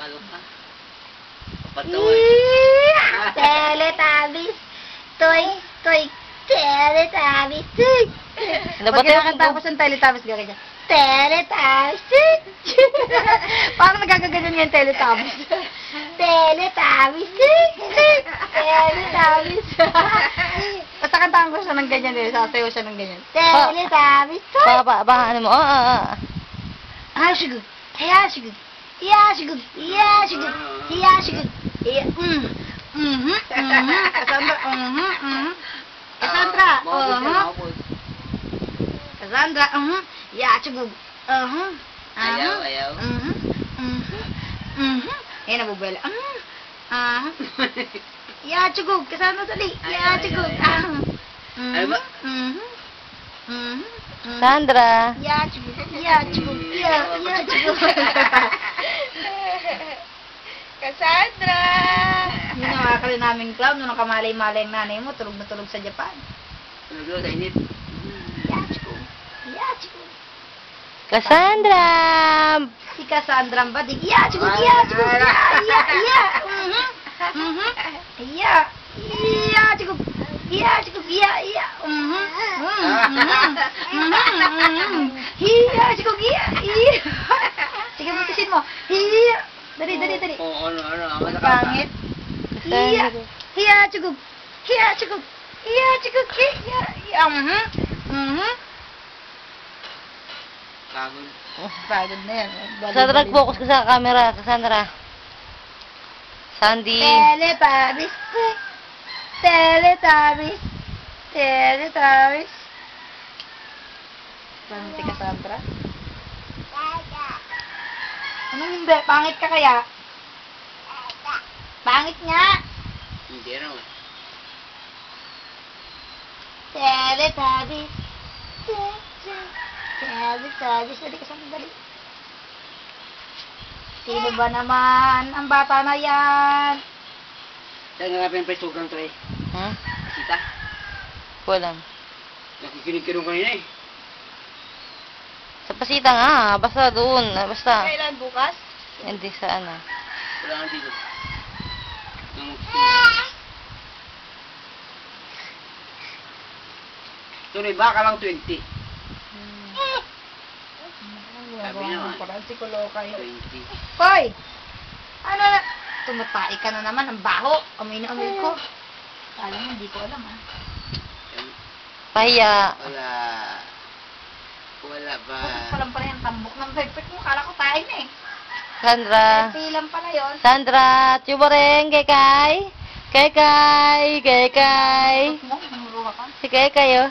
Ano ka? Patawan. Teletubbies. Toy. Teletubbies. Pag kinakanta ko siyang Teletubbies, gagawin niya. Teletubbies. Parang nagkakaganyan niya yung Teletubbies. Teletubbies. Teletubbies. Basta kantahan ko siya ng ganyan eh. Sasayaw siya ng ganyan. Teletubbies. Ano mo? Hayashigud. Hayashigud. Hayashigud. Hayashigud. Hayashigud. Cassandra. Cassandra. Cassandra. Hayashigud. Ayaw. Ayan, nabubuela. Hayashigud. Cassandra, dali. Hayashigud. Ano ba? Sandra. Hayashigud. Cassandra! Yun yung akala naming clown, nung nakamalay-malay ang nanay mo, tulog na tulog sa Japan. Tulog sa init. Yachiko. Cassandra. Si Cassandra ang badig. Yachiko. Sige, butisin mo. Dali. Oo, ano. Ang pangit. Hiyachigug. Pagod. Pagod na yan. Cassandra, focus ka sa camera. Cassandra. Sandy. Teletubbies. Paano si Cassandra? Anong hindi? Pangit ka kaya? Pangit nga! Hindi naman. Teletubbies. Dali ka sa dali. Sino ba naman ang bata na yan? Saan nga yung presugang to eh? Sita? Walang. Nakikinig-kinig kanina eh. Sa pasita nga. Basta doon. Basta. Kailan bukas? Hindi sa ano. Wala nga dito. Tuloy, baka lang 20. Sabi naman. Parang si Kulokay. 20. Hoy! Ano na? Tumatay ka na naman. Ang baho. Amoy na amoy ko. Alam mo, hindi ko alam ha. Pahiya. Wala ba? Bakit palang pala yung tambok ng perfect mo? Kala ko tayo na eh. Sandra. Pilang pala yun. Sandra. Tuboreng. Kekay. Mo, namuluha ka. Si Kekay oh.